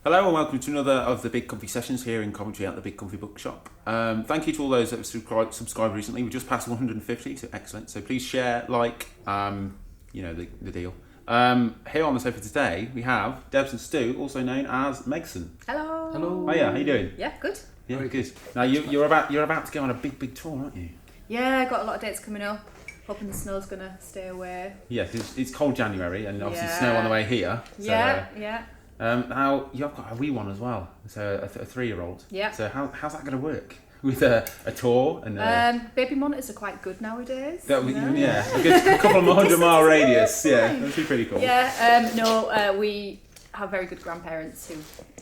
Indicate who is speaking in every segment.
Speaker 1: Hello and welcome to another of the Big Comfy sessions here in Coventry at the Big Comfy Bookshop. Thank you to all those that have subscribed recently. We just passed 150, so excellent. So please share, like, you know the deal. Here on the sofa today we have Debs and Stu, also known as Megson.
Speaker 2: Hello.
Speaker 1: Hello. Oh yeah, how you doing?
Speaker 2: Yeah, good.
Speaker 1: Yeah, very good. Now you're about to go on a big tour, aren't you?
Speaker 2: Yeah, got a lot of dates coming up. Hoping the snow's gonna stay away.
Speaker 1: Yeah, because it's cold January and obviously snow on the way here. So,
Speaker 2: Yeah.
Speaker 1: Now you've got a wee one as well, so a 3-year-old.
Speaker 2: Yeah.
Speaker 1: So how's that going to work with a tour and?
Speaker 2: Baby monitors are quite good nowadays.
Speaker 1: Yeah, a good couple of 100-mile radius. Yeah, that'd be pretty cool.
Speaker 2: Yeah. We have very good grandparents who.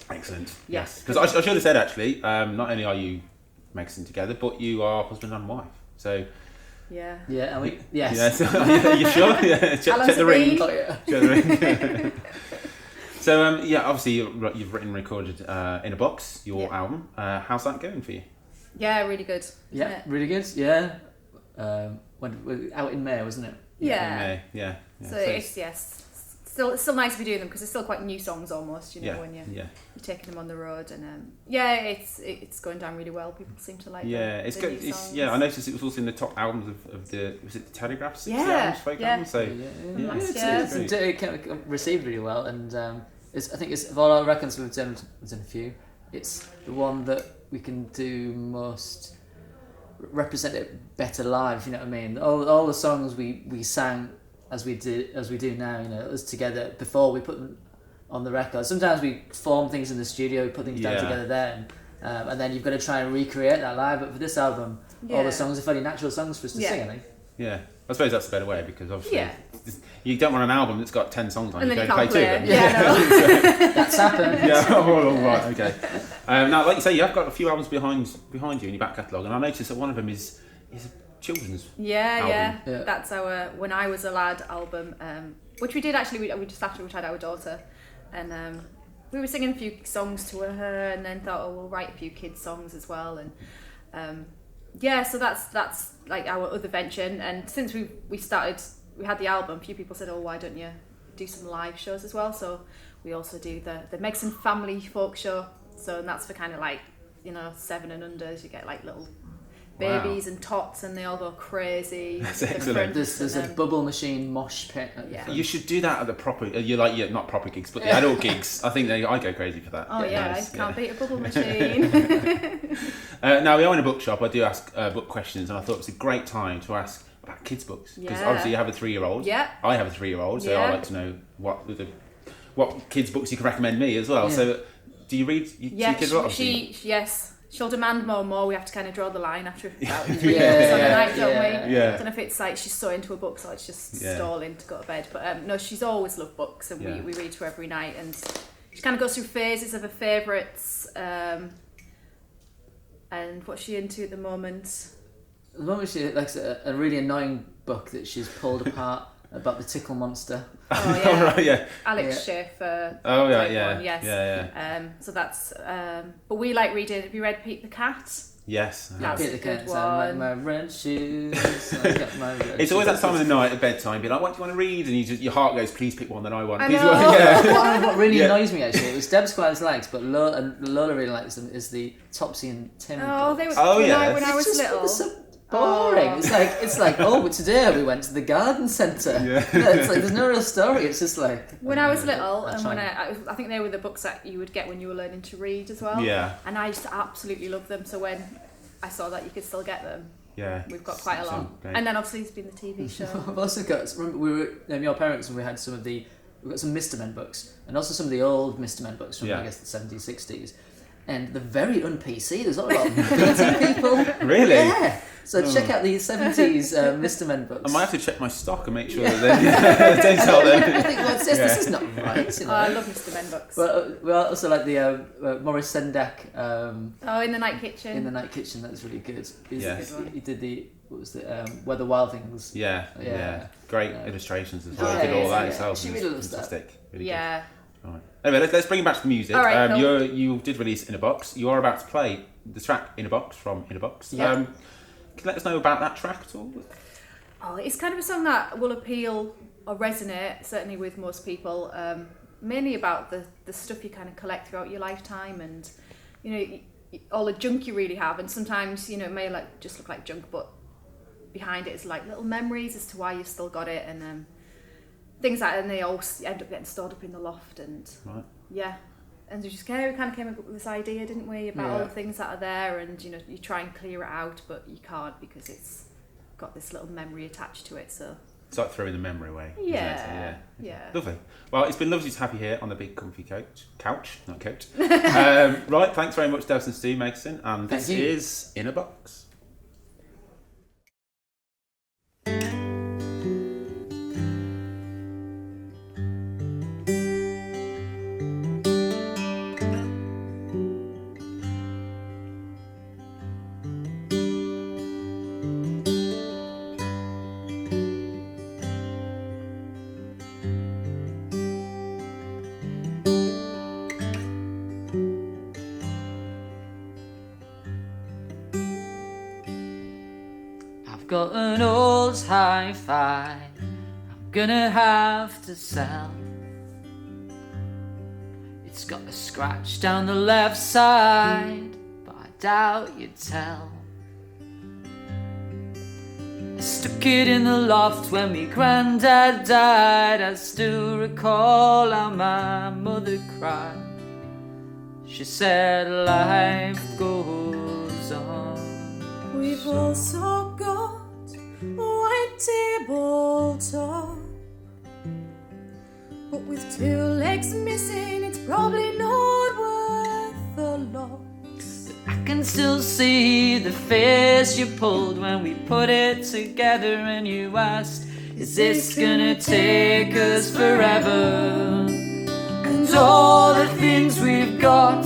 Speaker 1: Excellent.
Speaker 2: Yes.
Speaker 1: Because I should have said actually, not only are you Megson together, but you are husband and wife. So.
Speaker 2: Yeah.
Speaker 3: Yeah, are we? Yes.
Speaker 1: Yeah, so, are you sure? Yeah. Check the ring.
Speaker 3: Oh, yeah.
Speaker 1: Check the ring. So obviously you've written and recorded In a Box, your album. How's that going for you?
Speaker 2: Yeah, really good.
Speaker 3: Yeah, really good. Yeah. When out in May, wasn't it?
Speaker 2: Yeah.
Speaker 1: In May. Yeah.
Speaker 2: So it's still nice to be doing them because they're still quite new songs almost. You know when you're taking them on the road and it's going down really well. People seem to like.
Speaker 1: Yeah,
Speaker 2: the
Speaker 1: it's
Speaker 2: new
Speaker 1: good.
Speaker 2: songs.
Speaker 1: I noticed it was also in the top albums of the Telegraph 60
Speaker 2: Yeah,
Speaker 1: albums, folk albums. So
Speaker 3: It came received really well, and I think it's of all our records we've done a few. It's the one that we can do most represent it better live. You know what I mean? All the songs we sang as we do now. You know, us together before we put them on the record. Sometimes we form things in the studio, put things down together there, and then you've got to try and recreate that live. But for this album, all the songs are fairly natural songs for us to sing. I think.
Speaker 1: Yeah, I suppose that's the better way because obviously you don't want an album that's got 10 songs on
Speaker 2: and
Speaker 1: it.
Speaker 2: then
Speaker 1: You
Speaker 2: you
Speaker 1: don't
Speaker 2: can't
Speaker 1: play
Speaker 2: play
Speaker 1: two of them.
Speaker 2: Yeah,
Speaker 3: That's happened.
Speaker 1: Yeah, all right, okay. Now, like you say, you have got a few albums behind you in your back catalogue, and I noticed that one of them is a children's album.
Speaker 2: Yeah. That's our When I Was a Lad album, which we did actually. We just after we had our daughter, and we were singing a few songs to her, and then thought, we'll write a few kids songs as well, and so that's like our other venture. And since we started, we had the album. A few people said, why don't you do some live shows as well? So we also do the Megson Family Folk Show. So and that's for kind of like 7 and unders. You get like little babies and tots, and they all go crazy.
Speaker 1: That's excellent.
Speaker 3: There's a bubble machine mosh pit.
Speaker 1: You should do that at the proper. Not proper gigs, but the adult gigs. I think I go crazy for that.
Speaker 2: Oh yeah, I can't beat a bubble machine.
Speaker 1: Now we are in a bookshop. I do ask book questions, and I thought it was a great time to ask about kids' books because obviously you have a 3-year-old.
Speaker 2: Yeah.
Speaker 1: I have a 3-year-old, so I'd like to know what kids' books you can recommend me as well. Yeah. So, do you read? Do your kids a lot?
Speaker 2: Yes. She'll demand more and more. We have to kind of draw the line after about 3
Speaker 3: books
Speaker 2: on a night, don't we?
Speaker 1: Yeah.
Speaker 2: I don't know if it's like she's so into a book, so it's just stalling to go to bed. But no, she's always loved books, and we read to her every night. And she kind of goes through phases of her favourites. And what's she into at the moment?
Speaker 3: At the moment, she likes a really annoying book that she's pulled apart about the tickle monster.
Speaker 2: Oh yeah,
Speaker 1: right, yeah.
Speaker 2: Alex Schaefer.
Speaker 1: Oh yeah.
Speaker 2: Yes.
Speaker 1: Yeah.
Speaker 2: So that's. But we like reading. Have you read Pete the Cat?
Speaker 1: Yes.
Speaker 2: That's
Speaker 3: Pete the
Speaker 2: a good
Speaker 3: Cat.
Speaker 2: one.
Speaker 3: My red shoes. I got my red
Speaker 1: It's always
Speaker 3: shoes.
Speaker 1: that time of the night at bedtime. Be like, what do you want to read? And your heart goes, please pick one that I want.
Speaker 2: I
Speaker 1: Please
Speaker 2: know.
Speaker 3: What really annoys me actually, it was Deb's quite likes, but Lola really likes them, is the Topsy and Tim
Speaker 2: Oh,
Speaker 3: books.
Speaker 2: they were. When I was
Speaker 3: It's just
Speaker 2: little.
Speaker 3: so boring. It's like but today we went to the garden centre.
Speaker 1: Yeah.
Speaker 3: It's like there's no real story. It's just like
Speaker 2: When I was little, and when I think they were the books that you would get when you were learning to read as well.
Speaker 1: Yeah.
Speaker 2: And I used to absolutely love them. So when I saw that you could still get them, we've got quite a lot. And then obviously there's been the TV show.
Speaker 3: I've also got. Remember we were your parents and we had we got some Mr. Men books and also some of the old Mr. Men books from I guess the 70s, 60s. And they're very un-PC. There's not a lot of beating people.
Speaker 1: Really?
Speaker 3: Yeah. So check out the 70s Mr. Men books.
Speaker 1: I might have to check my stock and make sure that they don't sell them.
Speaker 3: I think this is not right. You know?
Speaker 2: I love Mr. Men books.
Speaker 3: But we also like the Maurice Sendak.
Speaker 2: In the Night Kitchen.
Speaker 3: In the Night Kitchen, that's really good. He did
Speaker 2: what was
Speaker 3: the Where the Wild Things.
Speaker 1: Yeah. Great illustrations as well. He did all that himself.
Speaker 3: She really loves that.
Speaker 1: Fantastic. Really
Speaker 2: yeah.
Speaker 1: Good. Right. Anyway, let's bring it back to the music.
Speaker 2: All right, cool.
Speaker 1: You did release In a Box. You are about to play the track In a Box from In a Box.
Speaker 3: Yeah.
Speaker 1: Can you let us know about that track at all?
Speaker 2: It's kind of a song that will appeal or resonate certainly with most people. mainly about the stuff you kind of collect throughout your lifetime, and you know, all the junk you really have. And sometimes, you know, it may like just look like junk, but behind it is like little memories as to why you've still got it, and things like that. And they all end up getting stored up in the loft, and yeah. And we kind of came up with this idea, didn't we, about all the things that are there, and you know, you try and clear it out, but you can't because it's got this little memory attached to it. So
Speaker 1: it's like throwing the memory away.
Speaker 2: Yeah.
Speaker 1: Lovely. Well, it's been lovely to have you here on the big comfy couch, not coach. Right, thanks very much, Devs and Steve Megson, and this is In a Box.
Speaker 3: Got an old hi-fi I'm gonna have to sell. It's got a scratch down the left side, but I doubt you'd tell. I stuck it in the loft when me granddad died. I still recall how my mother cried. She said life goes on.
Speaker 4: We've also got white tabletop, but with 2 legs missing, it's probably not worth the loss.
Speaker 3: I can still see the face you pulled when we put it together, and you asked, is this gonna take us forever? And all the things we've got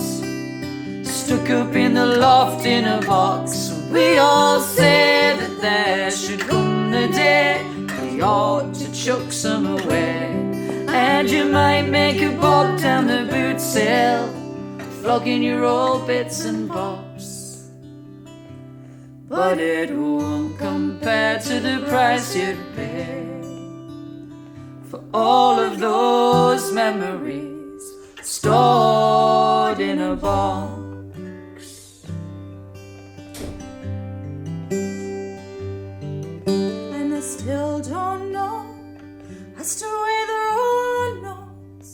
Speaker 3: stuck up in the loft in a box. We all say that there should come the day we ought to chuck some away. And you might make a bob down the boot sale, flogging your old bits and bobs. But it won't compare to the price you'd pay for all of those memories stored in a box.
Speaker 4: And I still don't know as to whether or not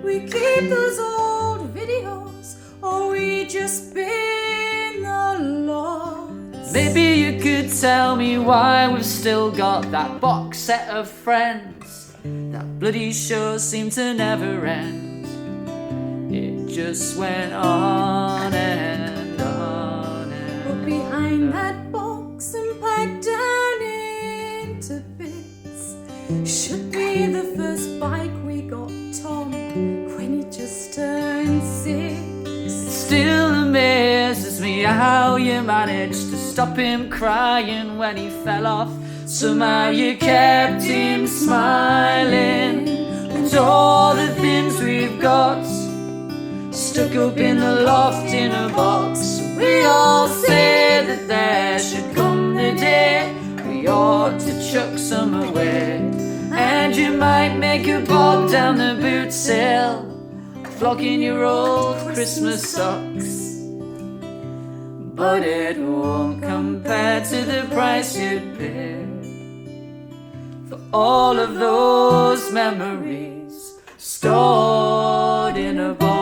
Speaker 4: we keep those old videos or we just bin the lots.
Speaker 3: Maybe you could tell me why we've still got that box set of Friends. That bloody show seemed to never end. It just went on and on and
Speaker 4: But behind
Speaker 3: on.
Speaker 4: that box and packed down into bits should be the first bike we got Tom when he just turned 6.
Speaker 3: It still amazes me how you managed to stop him crying when he fell off. Somehow you kept him smiling. And all the things we've got stuck up in the loft in a box. We all say that there should come the day we ought to chuck some away. And you might make a bob down the boot sale, flogging your old Christmas socks. But it won't compare to the price you'd pay for all of those memories stored in a box.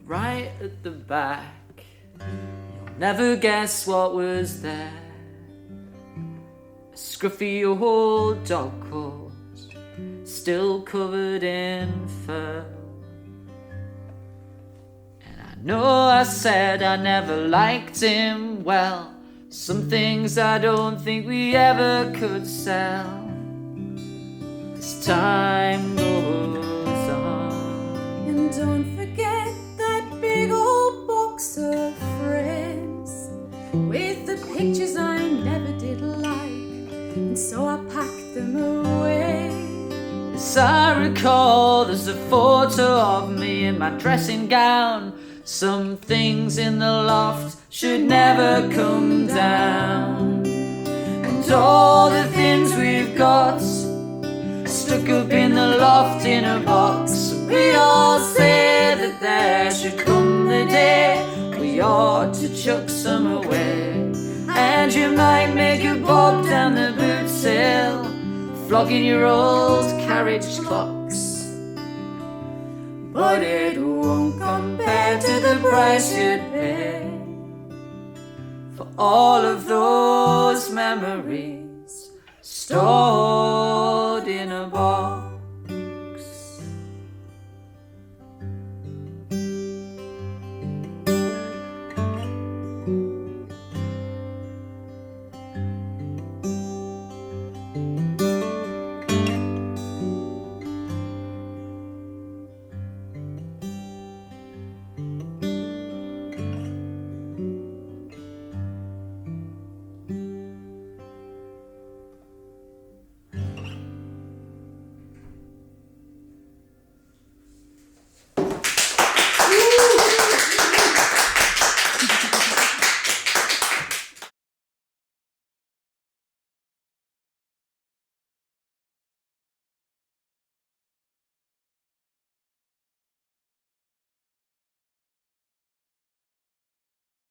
Speaker 3: Right at the back, you'll never guess what was there. A scruffy old dog coat, still covered in fur. And I know I said I never liked him well. Some things I don't think we ever could sell. As time goes on.
Speaker 4: And don't forget that big old box of Friends.
Speaker 3: wall there's a photo of me in my dressing gown. Some things in the loft should never come down. And all the things we've got stuck up in the loft in a box. We all say that there should come the day we ought to chuck some away. And you might make a bob down the boot sill, flogging your old carriage clocks. But it won't compare to the price you'd pay for all of those memories stolen.